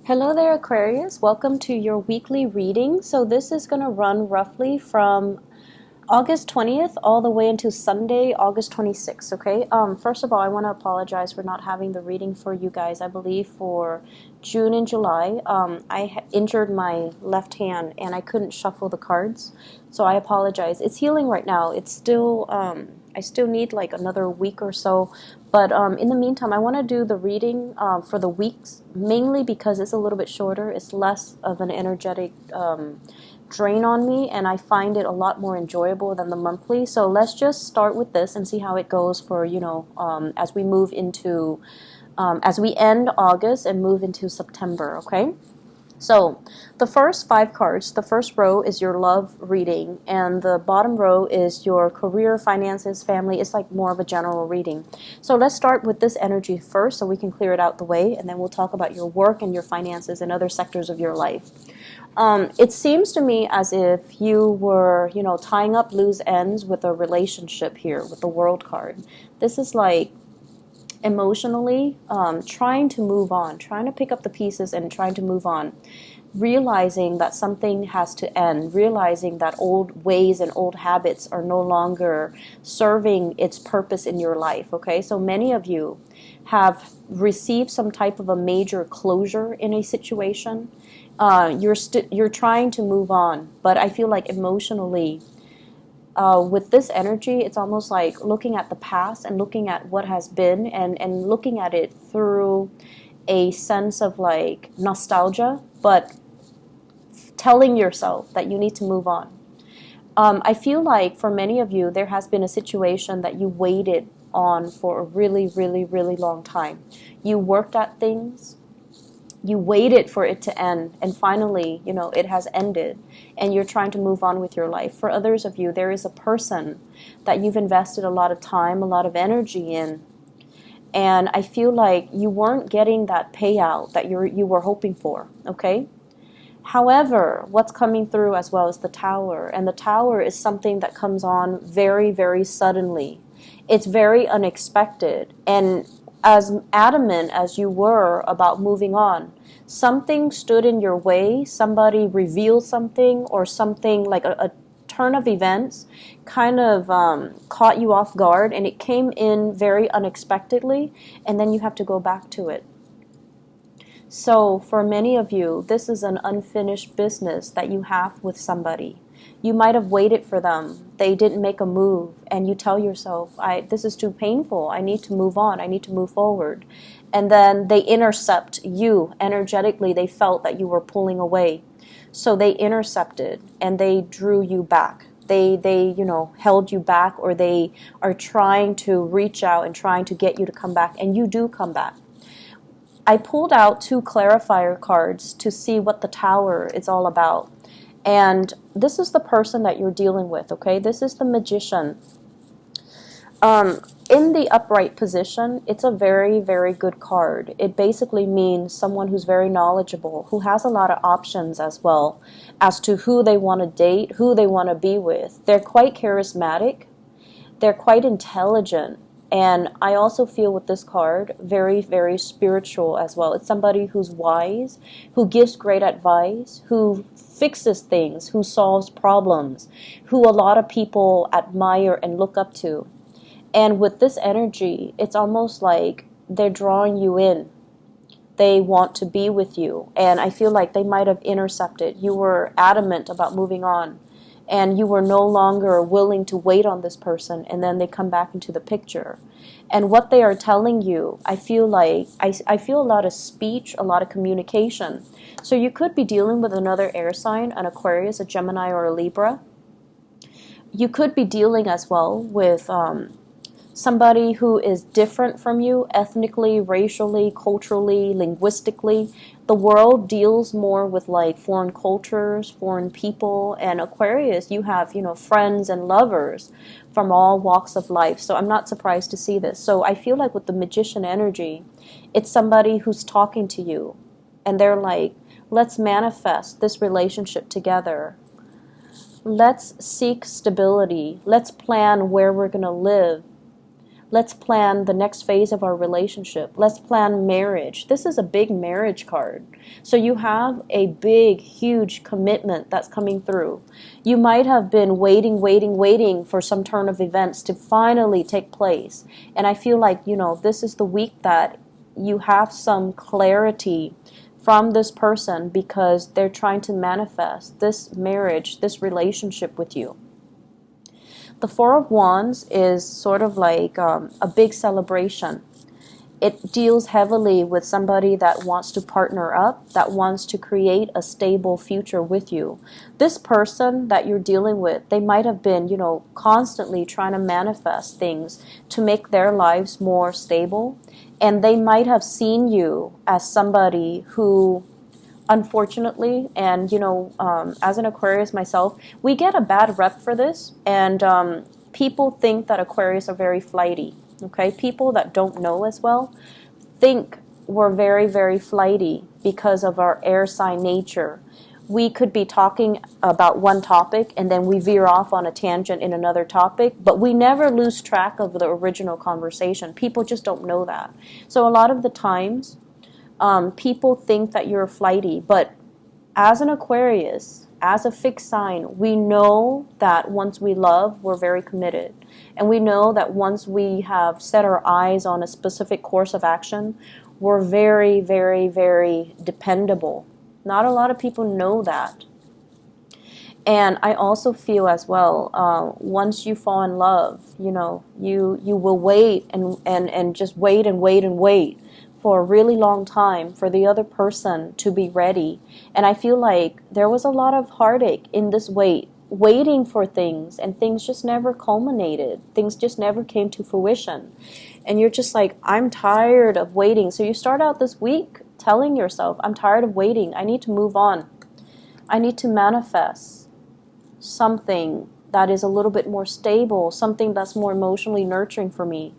Hello there, Aquarius. Welcome to your weekly reading. So this is going to run roughly from August 20th all the way into Sunday, August 26th, okay? First of all, I want to apologize for not having the reading for you guys. I believe for June and July, I injured my left hand and I couldn't shuffle the cards. So I apologize. It's healing right now. It's still, I still need like another week or so. But in the meantime, I want to do the reading for the weeks, mainly because it's a little bit shorter. It's less of an energetic drain on me, and I find it a lot more enjoyable than the monthly. So let's just start with this and see how it goes for, as we move into, as we end August and move into September, okay? So the first 5 cards, the first row is your love reading, and the bottom row is your career, finances, family. It's like more of a general reading. So let's start with this energy first so we can clear it out the way, and then we'll talk about your work and your finances and other sectors of your life. It seems to me as if you were, tying up loose ends with a relationship here with the World card. This is like emotionally trying to move on, trying to pick up the pieces and trying to move on, realizing that something has to end, realizing that old ways and old habits are no longer serving its purpose in your life, okay? So many of you have received some type of a major closure in a situation. You're trying to move on, but I feel like emotionally, with this energy, it's almost like looking at the past and looking at what has been and looking at it through a sense of like nostalgia, but telling yourself that you need to move on. I feel like for many of you, there has been a situation that you waited on for a really, really, really long time. You worked at things. You waited for it to end, and finally, it has ended, and you're trying to move on with your life. For others of you, there is a person that you've invested a lot of time, a lot of energy in, and I feel like you weren't getting that payout that you were hoping for, okay? However, what's coming through as well is the Tower, and the Tower is something that comes on very, very suddenly. It's very unexpected, and as adamant as you were about moving on, something stood in your way, somebody revealed something, or something like a turn of events kind of caught you off guard, and it came in very unexpectedly, and then you have to go back to it. So for many of you, this is an unfinished business that you have with somebody. You might have waited for them. They didn't make a move, and you tell yourself, this is too painful. I need to move on. I need to move forward. And then they intercept you energetically. They felt that you were pulling away. So they intercepted, and they drew you back. They held you back, or they are trying to reach out and trying to get you to come back, and you do come back. I pulled out 2 clarifier cards to see what the Tower is all about. And this is the person that you're dealing with, okay? This is the Magician. In the upright position, it's a very, very good card. It basically means someone who's very knowledgeable, who has a lot of options as well as to who they want to date, who they want to be with. They're quite charismatic. They're quite intelligent. And I also feel with this card, very, very spiritual as well. It's somebody who's wise, who gives great advice, who fixes things, who solves problems, who a lot of people admire and look up to. And with this energy, it's almost like they're drawing you in. They want to be with you. And I feel like they might have intercepted. You were adamant about moving on, and you were no longer willing to wait on this person, and then they come back into the picture. And what they are telling you, I feel like, I feel a lot of speech, a lot of communication. So you could be dealing with another air sign, an Aquarius, a Gemini, or a Libra. You could be dealing as well with somebody who is different from you ethnically, racially, culturally, linguistically. The world deals more with like foreign cultures, foreign people, and Aquarius, you have, friends and lovers from all walks of life. So I'm not surprised to see this. So I feel like with the Magician energy, it's somebody who's talking to you, and they're like, let's manifest this relationship together. Let's seek stability. Let's plan where we're going to live. Let's plan the next phase of our relationship. Let's plan marriage. This is a big marriage card. So you have a big, huge commitment that's coming through. You might have been waiting for some turn of events to finally take place. And I feel like, this is the week that you have some clarity from this person because they're trying to manifest this marriage, this relationship with you. The Four of Wands is sort of like a big celebration. It deals heavily with somebody that wants to partner up, that wants to create a stable future with you. This person that you're dealing with, they might have been, constantly trying to manifest things to make their lives more stable. And they might have seen you as somebody who, unfortunately, and as an Aquarius myself, we get a bad rep for this, and people think that Aquarius are very flighty. Okay, people that don't know as well think we're very, very flighty because of our air sign nature. We could be talking about one topic and then we veer off on a tangent in another topic, but we never lose track of the original conversation. People just don't know that. So a lot of the times, people think that you're flighty, but as an Aquarius, as a fixed sign, we know that once we love, we're very committed. And we know that once we have set our eyes on a specific course of action, we're very, very, very dependable. Not a lot of people know that. And I also feel as well, once you fall in love, you will wait and just wait and wait and wait for a really long time for the other person to be ready. And I feel like there was a lot of heartache in this waiting for things, and things just never culminated. Things just never came to fruition. And you're just like, I'm tired of waiting. So you start out this week telling yourself, I'm tired of waiting. I need to move on. I need to manifest something that is a little bit more stable, something that's more emotionally nurturing for me.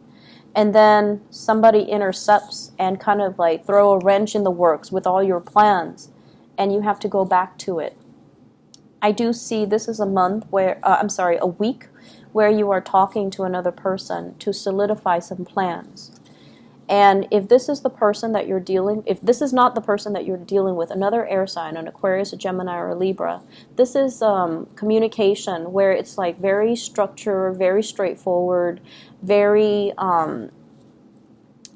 And then somebody intercepts and kind of like throw a wrench in the works with all your plans, and you have to go back to it. I do see this is a week where you are talking to another person to solidify some plans. And if this is the person that if this is not the person that you're dealing with, another air sign, an Aquarius, a Gemini, or a Libra, this is communication where it's like very structured, very straightforward, very,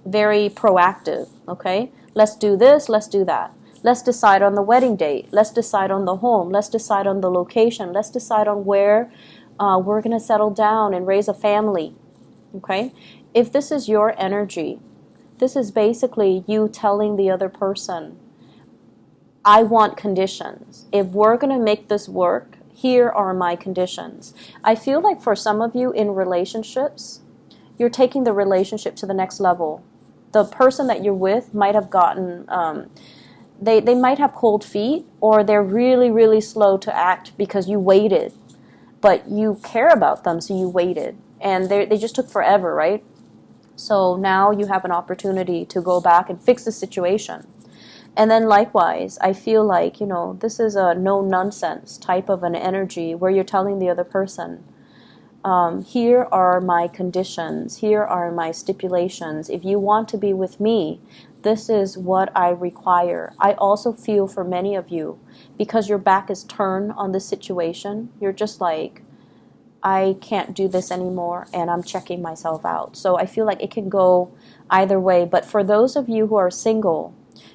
very proactive, okay? Let's do this, let's do that. Let's decide on the wedding date. Let's decide on the home. Let's decide on the location. Let's decide on where we're going to settle down and raise a family, okay? If this is your energy, this is basically you telling the other person, I want conditions. If we're going to make this work, here are my conditions. I feel like for some of you in relationships, you're taking the relationship to the next level. The person that you're with might have gotten, they might have cold feet, or they're really, really slow to act because you waited. But you care about them, so you waited. And they just took forever, right? So now you have an opportunity to go back and fix the situation. And then likewise, I feel like, this is a no-nonsense type of an energy where you're telling the other person, here are my conditions, here are my stipulations. If you want to be with me, this is what I require. I also feel for many of you, because your back is turned on this situation, you're just like, I can't do this anymore, and I'm checking myself out. So I feel like it can go either way. But for those of you who are single,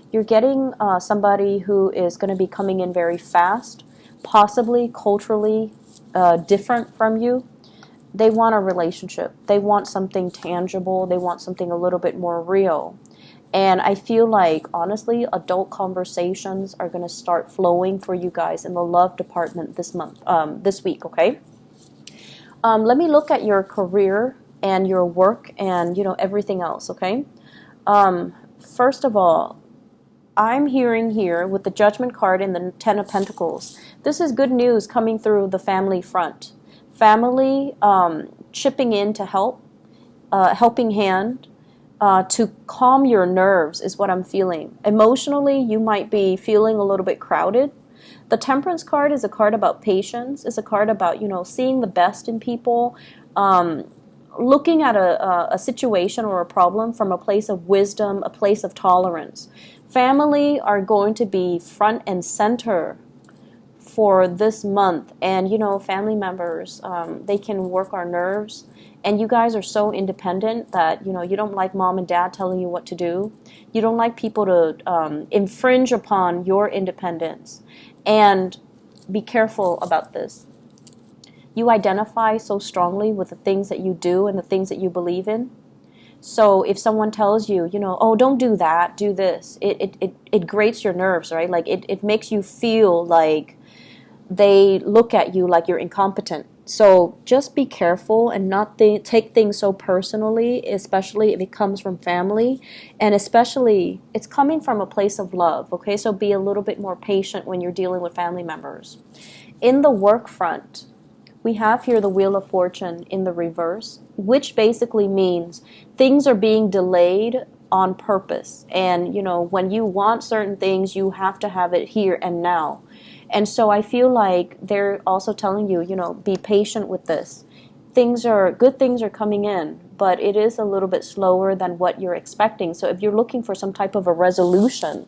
you're getting somebody who is going to be coming in very fast, possibly culturally different from you. They want a relationship. They want something tangible. They want something a little bit more real. And I feel like, honestly, adult conversations are going to start flowing for you guys in the love department this week, okay? Let me look at your career and your work and, everything else, okay? First of all, I'm hearing here with the Judgment card and the Ten of Pentacles, this is good news coming through the family front. Family chipping in to help, helping hand, to calm your nerves is what I'm feeling. Emotionally, you might be feeling a little bit crowded. The Temperance card is a card about patience. It's a card about, seeing the best in people, looking at a situation or a problem from a place of wisdom, a place of tolerance. Family are going to be front and center for this month. And family members, they can work our nerves. And you guys are so independent that you don't like mom and dad telling you what to do. You don't like people to infringe upon your independence. And be careful about this. You identify so strongly with the things that you do and the things that you believe in. So if someone tells you, oh, don't do that, do this, it grates your nerves, right? Like it makes you feel like they look at you like you're incompetent. So just be careful and not take things so personally, especially if it comes from family. And especially, it's coming from a place of love, okay? So be a little bit more patient when you're dealing with family members. In the work front, we have here the Wheel of Fortune in the reverse, which basically means things are being delayed on purpose. And, when you want certain things, you have to have it here and now. And so I feel like they're also telling you, be patient with this. Good things are coming in, but it is a little bit slower than what you're expecting. So if you're looking for some type of a resolution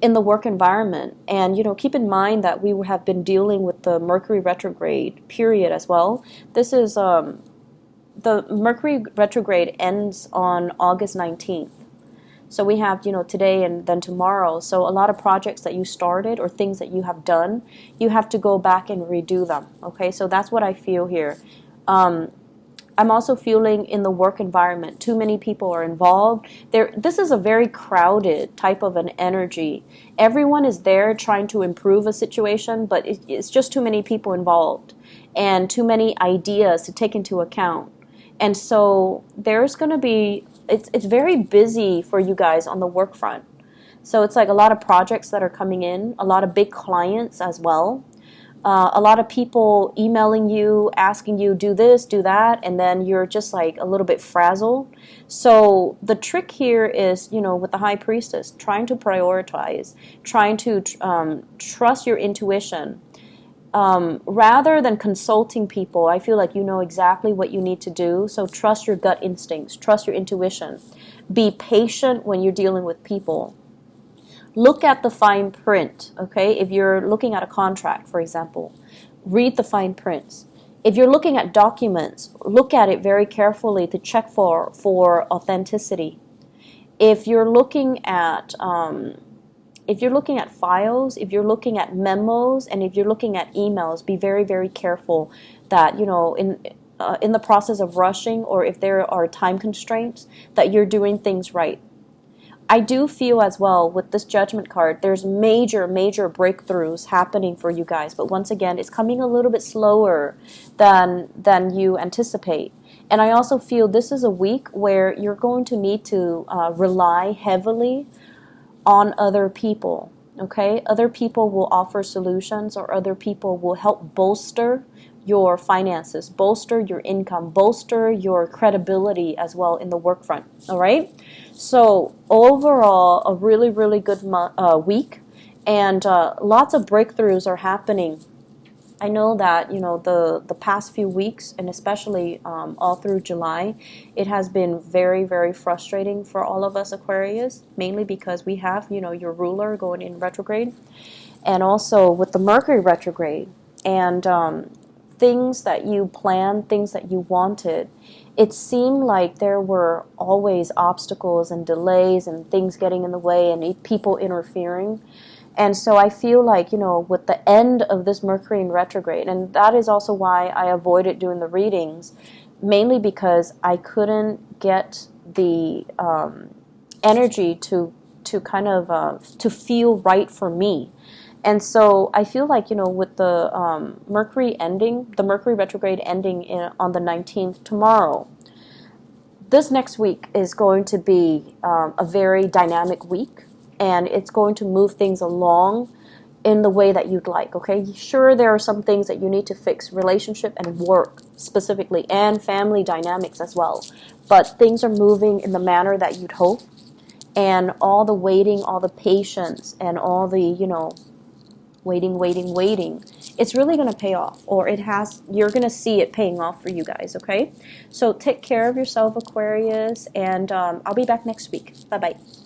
in the work environment, and keep in mind that we have been dealing with the Mercury retrograde period as well. This is the Mercury retrograde ends on August 19th. So we have, today and then tomorrow. So a lot of projects that you started or things that you have done, you have to go back and redo them. Okay, so that's what I feel here. I'm also feeling in the work environment, too many people are involved. This is a very crowded type of an energy. Everyone is there trying to improve a situation, but it's just too many people involved and too many ideas to take into account. And so there's going to be, it's very busy for you guys on the work front. So it's like a lot of projects that are coming in, a lot of big clients as well. A lot of people emailing you, asking you, do this, do that, and then you're just like a little bit frazzled. So the trick here is, with the High Priestess, trying to prioritize, trying to trust your intuition. Rather than consulting people, I feel like you know exactly what you need to do. So trust your gut instincts, trust your intuition. Be patient when you're dealing with people. Look at the fine print, okay? If you're looking at a contract, for example, read the fine prints. If you're looking at documents, look at it very carefully to check for authenticity. If you're looking at files, if you're looking at memos, and if you're looking at emails, be very, very careful that, in the process of rushing, or if there are time constraints, that you're doing things right. I do feel as well with this Judgment card, there's major, major breakthroughs happening for you guys. But once again, it's coming a little bit slower than you anticipate. And I also feel this is a week where you're going to need to rely heavily on other people. Okay? Other people will offer solutions, or other people will help bolster your finances, bolster your income, bolster your credibility as well in the work front. All right? So overall, a really, really good week, and lots of breakthroughs are happening. I know that, the past few weeks, and especially all through July, it has been very, very frustrating for all of us Aquarius, mainly because we have, your ruler going in retrograde, and also with the Mercury retrograde, and things that you planned, things that you wanted, it seemed like there were always obstacles and delays and things getting in the way and people interfering. And so I feel like, with the end of this Mercury in retrograde, and that is also why I avoided doing the readings, mainly because I couldn't get the energy to kind of to feel right for me. And so I feel like, with the Mercury ending, the Mercury retrograde ending on the 19th tomorrow, this next week is going to be a very dynamic week, and it's going to move things along in the way that you'd like, okay? Sure, there are some things that you need to fix, relationship and work specifically, and family dynamics as well. But things are moving in the manner that you'd hope, and all the waiting, all the patience, and all the, waiting it's really going to pay off, or you're going to see it paying off for you guys, okay? So take care of yourself, Aquarius, and I'll be back next week. Bye-bye.